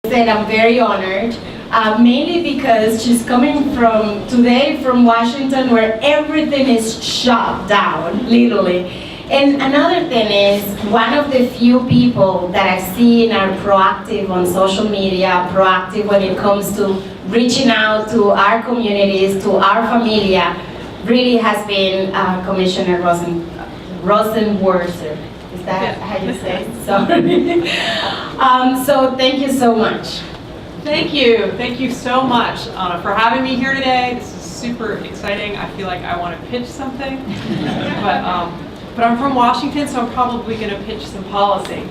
And I'm very honored, mainly because she's coming today from Washington, where everything is shut down, literally. And another thing is, one of the few people that I've seen are proactive on social media, proactive when it comes to reaching out to our communities, to our familia, really has been Commissioner Rosenworcester. Is that how you say it? Sorry. So thank you so much. Thank you so much, Anna, for having me here today. This is super exciting. I feel like I want to pitch something, but I'm from Washington, so I'm probably going to pitch some policy.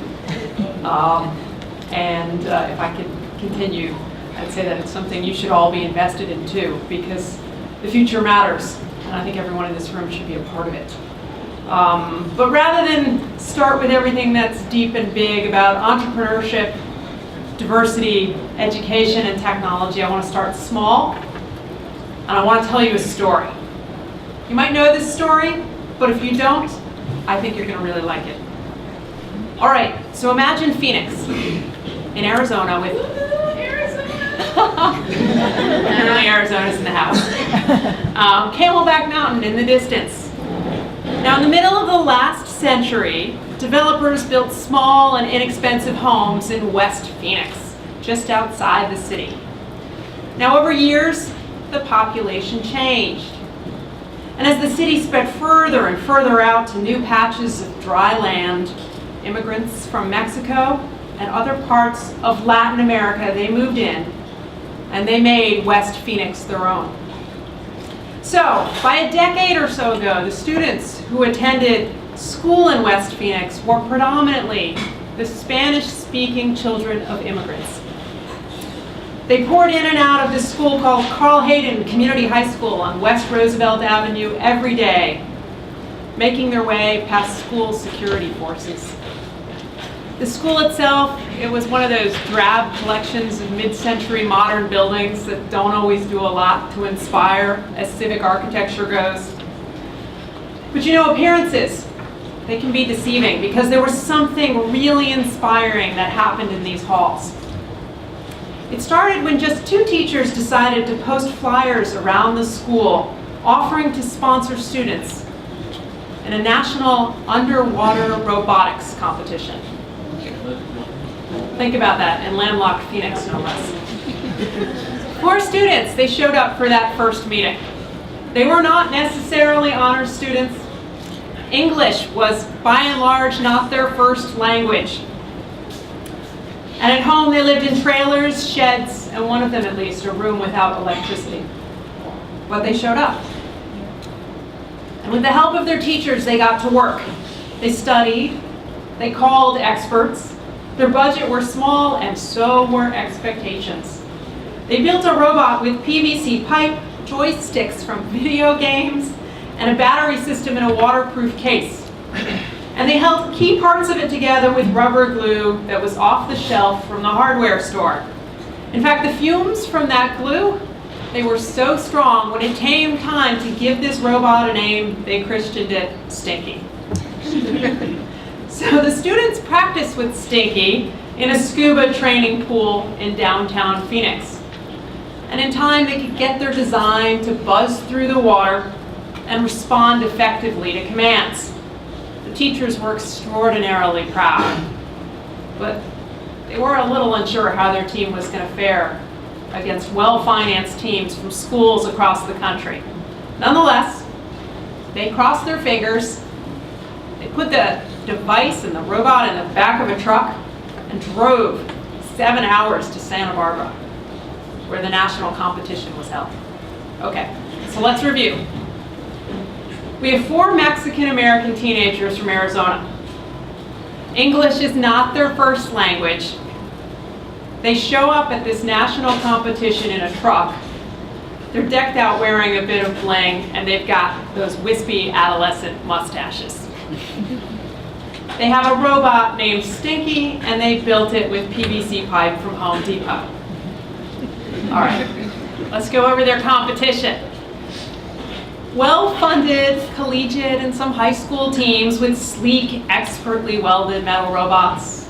If I could continue, I'd say that it's something you should all be invested in too, because the future matters, and I think everyone in this room should be a part of it. But rather than start with everything that's deep and big about entrepreneurship, diversity, education, and technology, I want to start small, and I want to tell you a story. You might know this story, but if you don't, I think you're going to really like it. All right, so imagine Phoenix in Arizona with Arizona's in the house. Camelback Mountain in the distance. Now, in the middle of the last century, developers built small and inexpensive homes in West Phoenix, just outside the city. Now, over years, the population changed. And as the city spread further and further out to new patches of dry land, immigrants from Mexico and other parts of Latin America, they moved in, and they made West Phoenix their own. So, by a decade or so ago, the students who attended school in West Phoenix were predominantly the Spanish-speaking children of immigrants. They poured in and out of this school called Carl Hayden Community High School on West Roosevelt Avenue every day, making their way past school security forces. The school itself, it was one of those drab collections of mid-century modern buildings that don't always do a lot to inspire as civic architecture goes. But you know, appearances, they can be deceiving, because there was something really inspiring that happened in these halls. It started when just 2 teachers decided to post flyers around the school offering to sponsor students in a national underwater robotics competition. Think about that, in landlocked Phoenix, no less. 4 students, they showed up for that first meeting. They were not necessarily honors students. English was, by and large, not their first language. And at home, they lived in trailers, sheds, and one of them at least, a room without electricity. But they showed up. And with the help of their teachers, they got to work. They studied, they called experts. Their budget were small, and so were expectations. They built a robot with PVC pipe, joysticks from video games, and a battery system in a waterproof case. And they held key parts of it together with rubber glue that was off the shelf from the hardware store. In fact, the fumes from that glue, they were so strong, when it came time to give this robot a name, they christened it Stinky. So the students practiced with Stinky in a scuba training pool in downtown Phoenix. And in time, they could get their design to buzz through the water and respond effectively to commands. The teachers were extraordinarily proud, but they were a little unsure how their team was going to fare against well-financed teams from schools across the country. Nonetheless, they crossed their fingers, they put the device and the robot in the back of a truck and drove 7 hours to Santa Barbara, where the national competition was held. Okay, so let's review. We have 4 Mexican-American teenagers from Arizona. English is not their first language. They show up at this national competition in a truck. They're decked out wearing a bit of bling, and they've got those wispy adolescent mustaches. They have a robot named Stinky, and they built it with PVC pipe from Home Depot. All right, let's go over their competition. Well-funded collegiate and some high school teams with sleek, expertly welded metal robots.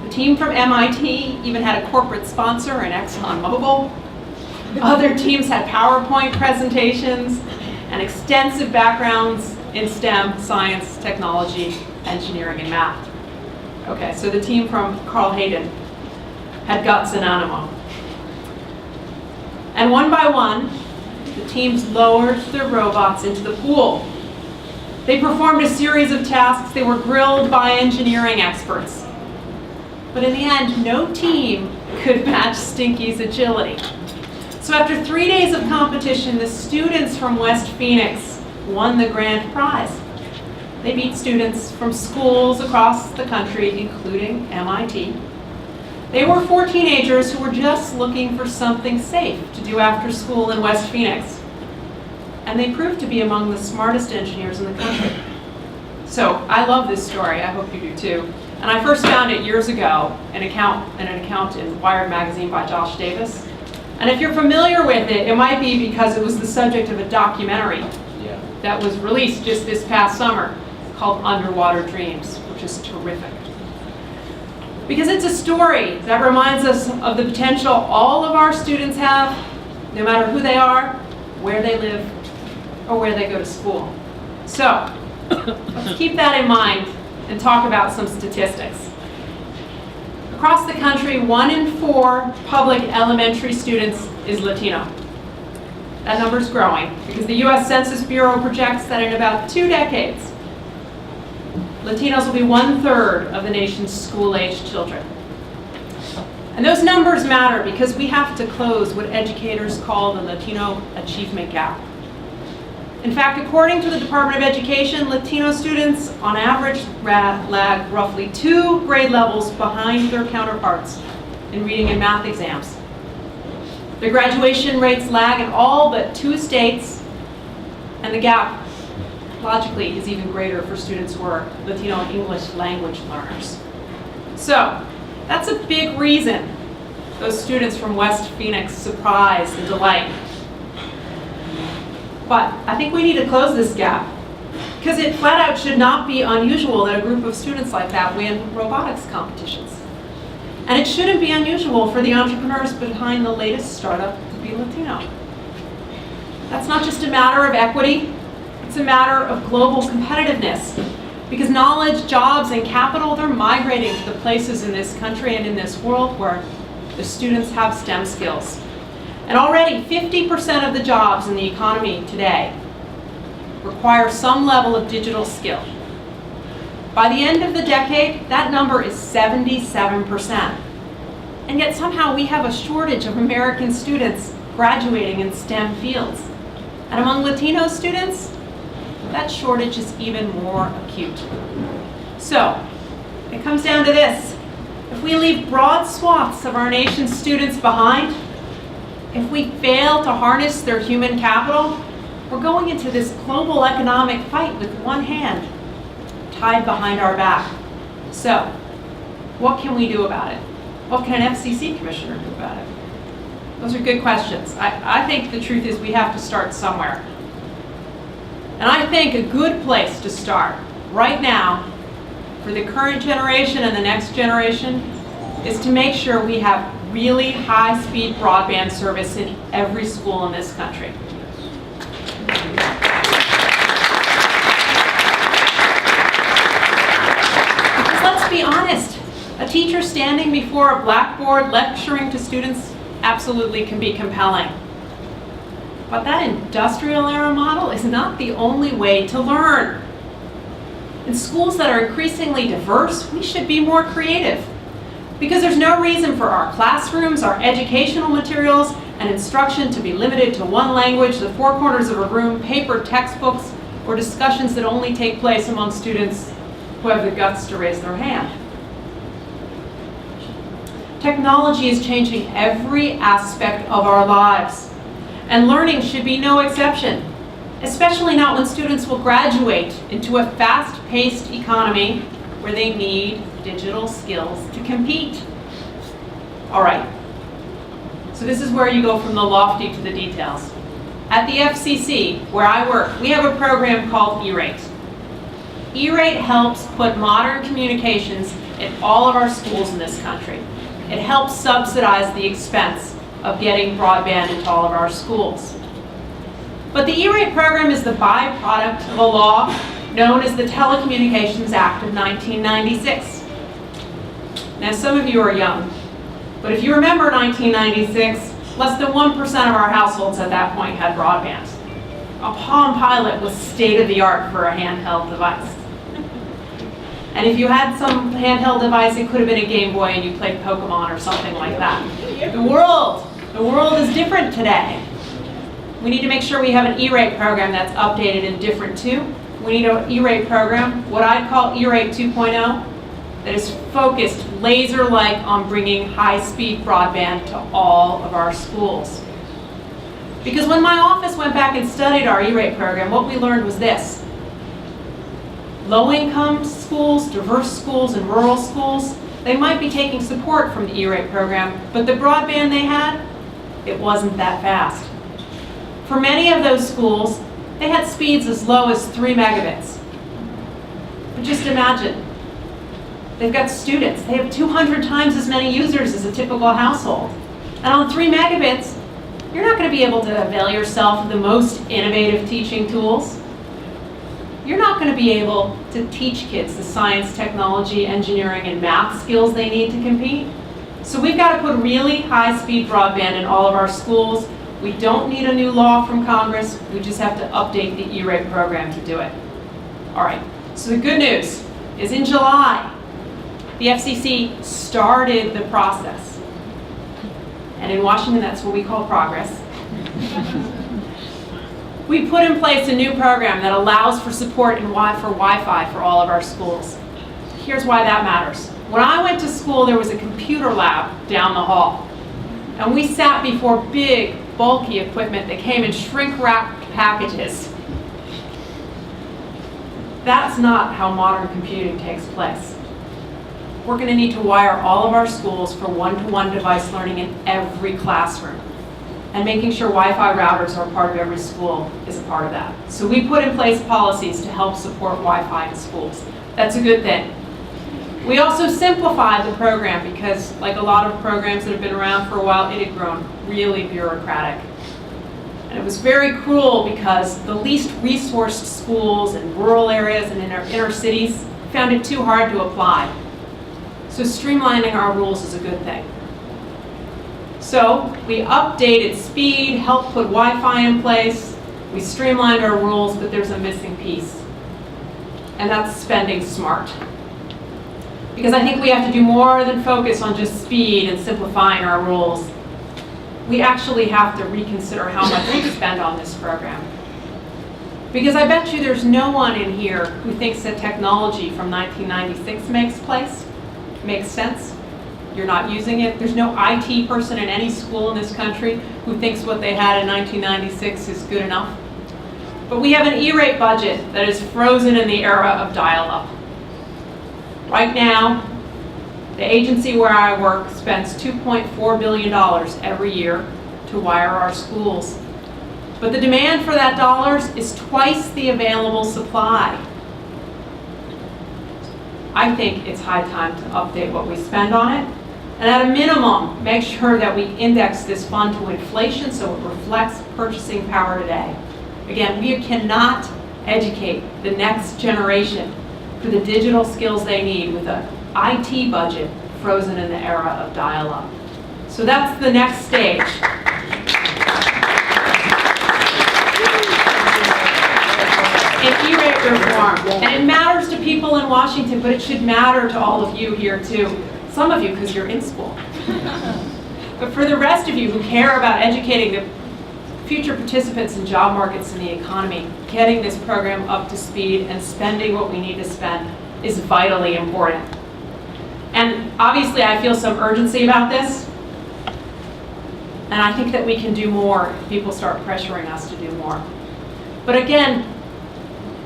The team from MIT even had a corporate sponsor in ExxonMobil. Other teams had PowerPoint presentations and extensive backgrounds in STEM, science, technology, engineering, and math. Okay, so the team from Carl Hayden had guts and animo. And one by one, the teams lowered their robots into the pool. They performed a series of tasks. They were grilled by engineering experts. But in the end, no team could match Stinky's agility. So after 3 days of competition, the students from West Phoenix won the grand prize. They beat students from schools across the country, including MIT. They were 4 teenagers who were just looking for something safe to do after school in West Phoenix. And they proved to be among the smartest engineers in the country. So I love this story. I hope you do too. And I first found it years ago in an account in Wired magazine by Josh Davis. And if you're familiar with it, it might be because it was the subject of a documentary that was released just this past summer called Underwater Dreams, which is terrific. Because it's a story that reminds us of the potential all of our students have, no matter who they are, where they live, or where they go to school. So, let's keep that in mind and talk about some statistics. Across the country, 1 in 4 public elementary students is Latino. That number's growing because the US Census Bureau projects that in about 2 decades, Latinos will be 1/3 of the nation's school-aged children. And those numbers matter because we have to close what educators call the Latino achievement gap. In fact, according to the Department of Education, Latino students on average lag roughly 2 grade levels behind their counterparts in reading and math exams. Their graduation rates lag in all but 2 states, and the gap, logically, is even greater for students who are Latino and English language learners. So, that's a big reason those students from West Phoenix surprise and delight. But I think we need to close this gap because it flat out should not be unusual that a group of students like that win robotics competitions. And it shouldn't be unusual for the entrepreneurs behind the latest startup to be Latino. That's not just a matter of equity, it's a matter of global competitiveness. Because knowledge, jobs, and capital, they're migrating to the places in this country and in this world where the students have STEM skills. And already 50% of the jobs in the economy today require some level of digital skill. By the end of the decade, that number is 77%. And yet somehow we have a shortage of American students graduating in STEM fields. And among Latino students, that shortage is even more acute. So, it comes down to this. If we leave broad swaths of our nation's students behind, if we fail to harness their human capital, we're going into this global economic fight with one hand tied behind our back. So, what can we do about it? What can an FCC commissioner do about it? Those are good questions. I think the truth is we have to start somewhere. And I think a good place to start right now for the current generation and the next generation is to make sure we have really high-speed broadband service in every school in this country. Because let's be honest, a teacher standing before a blackboard lecturing to students absolutely can be compelling. But that industrial era model is not the only way to learn. In schools that are increasingly diverse, we should be more creative. Because there's no reason for our classrooms, our educational materials, and instruction to be limited to one language, the 4 corners of a room, paper textbooks, or discussions that only take place among students who have the guts to raise their hand. Technology is changing every aspect of our lives, and learning should be no exception, especially not when students will graduate into a fast-paced economy where they need digital skills to compete. All right, so this is where you go from the lofty to the details. At the FCC, where I work, we have a program called E-Rate. E-Rate helps put modern communications in all of our schools in this country. It helps subsidize the expense of getting broadband into all of our schools. But the E-rate program is the byproduct of a law known as the Telecommunications Act of 1996. Now, some of you are young, but if you remember 1996, less than 1% of our households at that point had broadband. A Palm Pilot was state-of-the-art for a handheld device. And if you had some handheld device, it could have been a Game Boy and you played Pokemon or something like that. The world is different today. We need to make sure we have an E-rate program that's updated and different too. We need an E-rate program, what I'd call E-rate 2.0, that is focused laser-like on bringing high-speed broadband to all of our schools. Because when my office went back and studied our E-rate program, what we learned was this. Low-income schools, diverse schools, and rural schools, they might be taking support from the E-rate program, but the broadband they had, it wasn't that fast. For many of those schools, they had speeds as low as 3 megabits. But just imagine, they've got students. They have 200 times as many users as a typical household. And on 3 megabits, you're not going to be able to avail yourself of the most innovative teaching tools. You're not going to be able to teach kids the science, technology, engineering, and math skills they need to compete. So we've got to put really high-speed broadband in all of our schools. We don't need a new law from Congress. We just have to update the E-rate program to do it. All right, so the good news is in July, the FCC started the process. And in Washington, that's what we call progress. We put in place a new program that allows for support for Wi-Fi for all of our schools. Here's why that matters. When I went to school, there was a computer lab down the hall. And we sat before big, bulky equipment that came in shrink-wrapped packages. That's not how modern computing takes place. We're going to need to wire all of our schools for one-to-one device learning in every classroom. And making sure Wi-Fi routers are part of every school is a part of that. So we put in place policies to help support Wi-Fi in schools. That's a good thing. We also simplified the program because, like a lot of programs that have been around for a while, it had grown really bureaucratic. And it was very cruel because the least resourced schools in rural areas and in our inner cities found it too hard to apply. So streamlining our rules is a good thing. So we updated speed, helped put Wi-Fi in place, we streamlined our rules, but there's a missing piece. And that's spending smart. Because I think we have to do more than focus on just speed and simplifying our rules. We actually have to reconsider how much we spend on this program. Because I bet you there's no one in here who thinks that technology from 1996 makes sense. You're not using it. There's no IT person in any school in this country who thinks what they had in 1996 is good enough. But we have an E-rate budget that is frozen in the era of dial-up. Right now, the agency where I work spends $2.4 billion every year to wire our schools. But the demand for that dollars is twice the available supply. I think it's high time to update what we spend on it. And at a minimum, make sure that we index this fund to inflation so it reflects purchasing power today. Again, we cannot educate the next generation for the digital skills they need with an IT budget frozen in the era of dial-up. So that's the next stage. An E-rate reform. And it matters to people in Washington, but it should matter to all of you here too. Some of you, because you're in school. But for the rest of you who care about educating the future participants in job markets and the economy, getting this program up to speed and spending what we need to spend is vitally important. And obviously I feel some urgency about this. And I think that we can do more if people start pressuring us to do more. But again,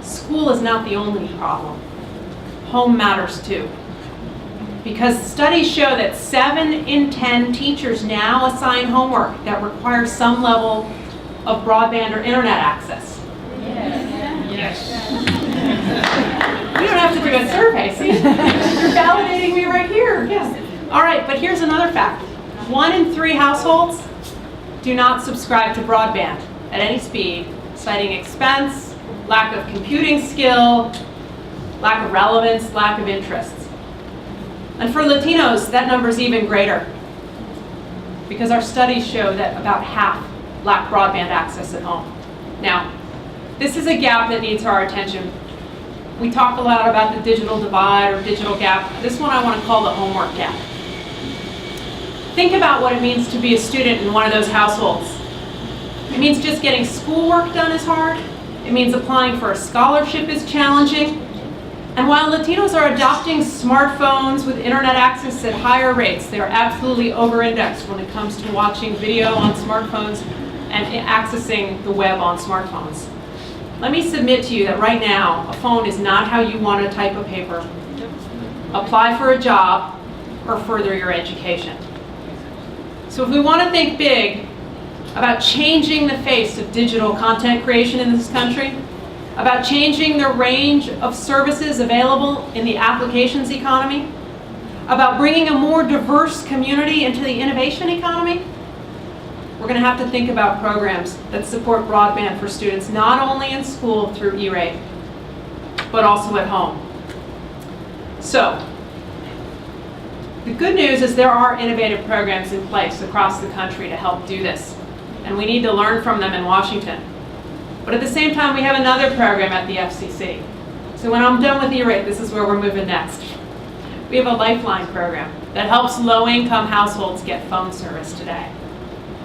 school is not the only problem. Home matters too. Because studies show that 7 in 10 teachers now assign homework that requires some level of broadband or internet access. Yes. We don't have to do a survey, see? You're validating me right here, yes. All right, but here's another fact. 1 in 3 households do not subscribe to broadband at any speed, citing expense, lack of computing skill, lack of relevance, lack of interest. And for Latinos, that number is even greater, because our studies show that about half lack broadband access at home. Now, this is a gap that needs our attention. We talk a lot about the digital divide or digital gap. This one I want to call the homework gap. Think about what it means to be a student in one of those households. It means just getting schoolwork done is hard. It means applying for a scholarship is challenging. And while Latinos are adopting smartphones with internet access at higher rates, they are absolutely over-indexed when it comes to watching video on smartphones and accessing the web on smartphones. Let me submit to you that right now, a phone is not how you want to type a paper, apply for a job, or further your education. So if we want to think big about changing the face of digital content creation in this country, about changing the range of services available in the applications economy, about bringing a more diverse community into the innovation economy, we're going to have to think about programs that support broadband for students not only in school through E-rate, but also at home. So, the good news is there are innovative programs in place across the country to help do this, and we need to learn from them in Washington. But at the same time, we have another program at the FCC. So when I'm done with E-rate, this is where we're moving next. We have a Lifeline program that helps low-income households get phone service today.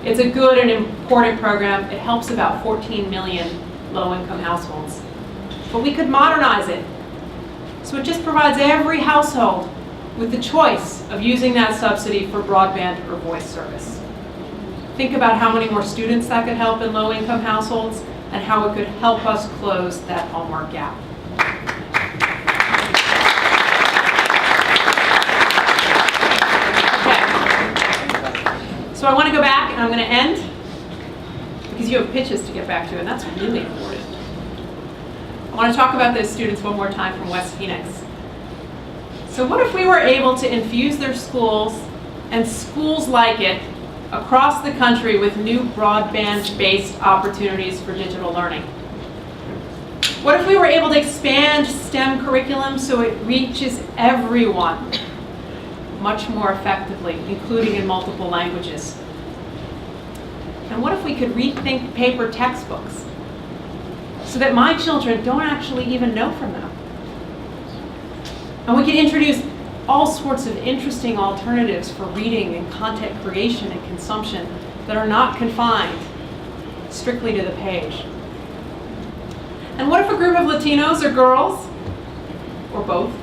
It's a good and important program. It helps about 14 million low-income households. But we could modernize it. So it just provides every household with the choice of using that subsidy for broadband or voice service. Think about how many more students that could help in low-income households and how it could help us close that homework gap. Okay. So I want to go back and I'm going to end because you have pitches to get back to, and that's really important. I want to talk about those students one more time from West Phoenix. So what if we were able to infuse their schools and schools like it across the country with new broadband-based opportunities for digital learning? What if we were able to expand STEM curriculum so it reaches everyone much more effectively, including in multiple languages? And what if we could rethink paper textbooks so that my children don't actually even know from them? And we could introduce all sorts of interesting alternatives for reading and content creation and consumption that are not confined strictly to the page. And what if a group of Latinos or girls, or both,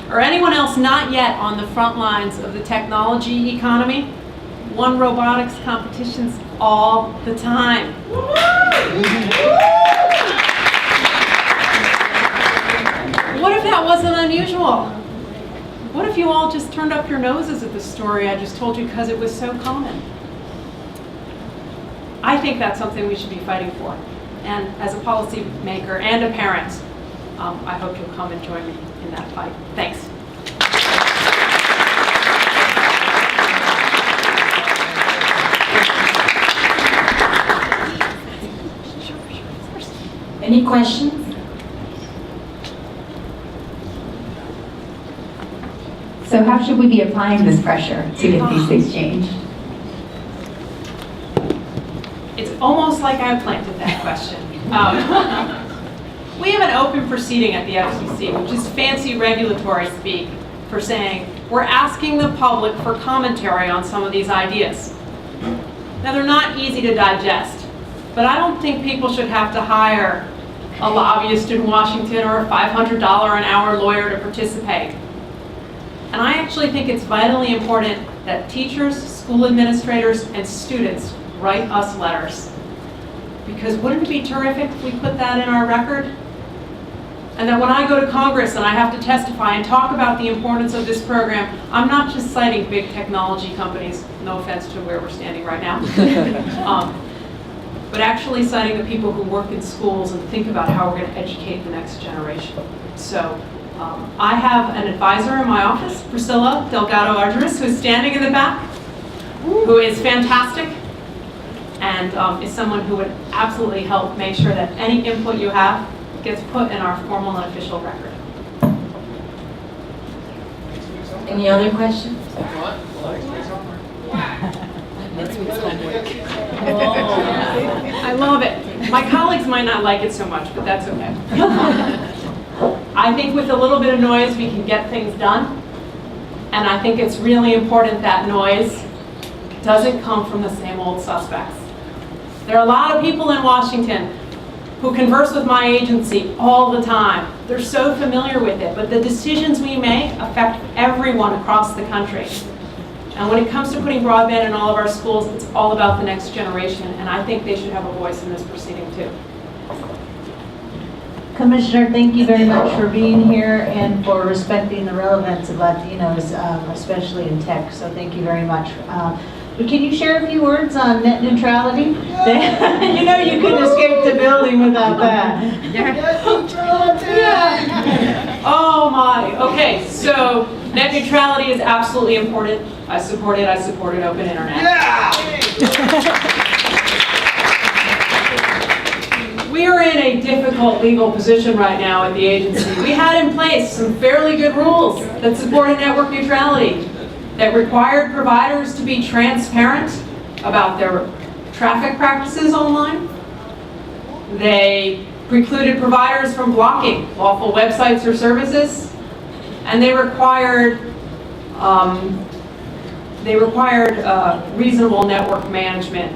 or anyone else not yet on the front lines of the technology economy won robotics competitions all the time? What if that wasn't unusual? What if you all just turned up your noses at the story I just told you because it was so common? I think that's something we should be fighting for. And as a policymaker and a parent, I hope you'll come and join me in that fight. Thanks. Any questions? So how should we be applying this pressure to get these things changed? It's almost like I planted that question. We have an open proceeding at the FCC, which is fancy regulatory speak for saying we're asking the public for commentary on some of these ideas. Now, they're not easy to digest, but I don't think people should have to hire a lobbyist in Washington or a $500 an hour lawyer to participate. And I actually think it's vitally important that teachers, school administrators, and students write us letters. Because wouldn't it be terrific if we put that in our record? And that when I go to Congress and I have to testify and talk about the importance of this program, I'm not just citing big technology companies, no offense to where we're standing right now, but actually citing the people who work in schools and think about how we're going to educate the next generation. So I have an advisor in my office, Priscilla Delgado Argeris, who's standing in the back, who is fantastic and is someone who would absolutely help make sure that any input you have gets put in our formal and official record. Any other questions? I love it. My colleagues might not like it so much, but that's okay. I think with a little bit of noise, we can get things done. And I think it's really important that noise doesn't come from the same old suspects. There are a lot of people in Washington who converse with my agency all the time. They're so familiar with it, but the decisions we make affect everyone across the country. And when it comes to putting broadband in all of our schools, it's all about the next generation, and I think they should have a voice in this proceeding too. Commissioner, thank you very much for being here and for respecting the relevance of Latinos, especially in tech, so thank you very much. But can you share a few words on net neutrality? You know you couldn't escape the building without that. Net neutrality! Yeah. Oh my, okay, so net neutrality is absolutely important. I support it, open internet. Yeah! We are in a difficult legal position right now at the agency. We had in place some fairly good rules that supported network neutrality, that required providers to be transparent about their traffic practices online. They precluded providers from blocking lawful websites or services, and they required reasonable network management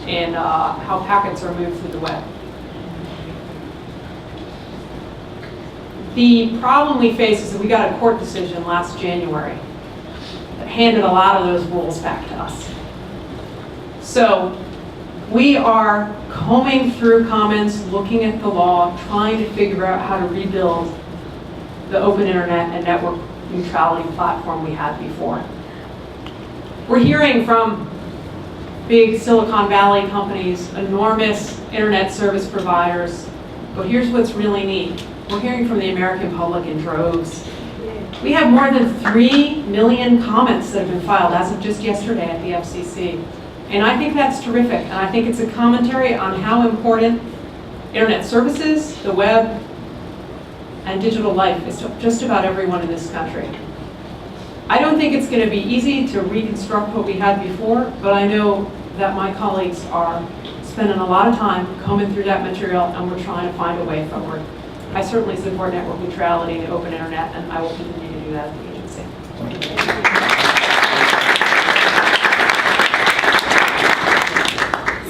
in how packets are moved through the web. The problem we face is that we got a court decision last January that handed a lot of those rules back to us. So we are combing through comments, looking at the law, trying to figure out how to rebuild the open internet and network neutrality platform we had before. We're hearing from big Silicon Valley companies, enormous internet service providers, but here's what's really neat. We're hearing from the American public in droves. We have more than 3 million comments that have been filed as of just yesterday at the FCC. And I think that's terrific. And I think it's a commentary on how important internet services, the web, and digital life is to just about everyone in this country. I don't think it's going to be easy to reconstruct what we had before, but I know that my colleagues are spending a lot of time combing through that material, and we're trying to find a way forward. I certainly support network neutrality and open internet, and I will continue to do that at the agency.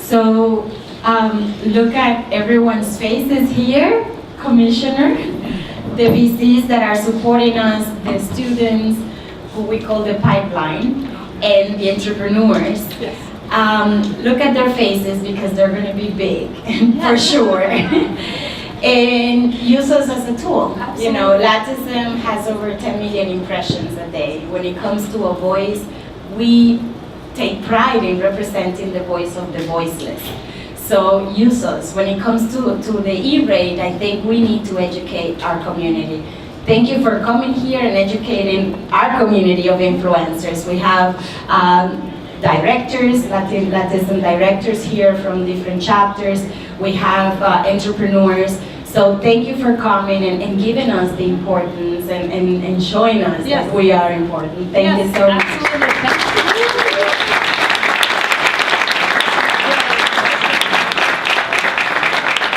So look at everyone's faces here, Commissioner, the VCs that are supporting us, the students, who we call the pipeline, and the entrepreneurs. Yes. Look at their faces because they're going to be big, for sure. And use us as a tool. Absolutely. You know, Latism has over 10 million impressions a day. When it comes to a voice, we take pride in representing the voice of the voiceless. So use us. When it comes to the E-rate, I think we need to educate our community. Thank you for coming here and educating our community of influencers. We have directors, Latism directors here from different chapters. We have entrepreneurs. So thank you for coming and giving us the importance and showing us that we are important. Thank you so much. Absolutely.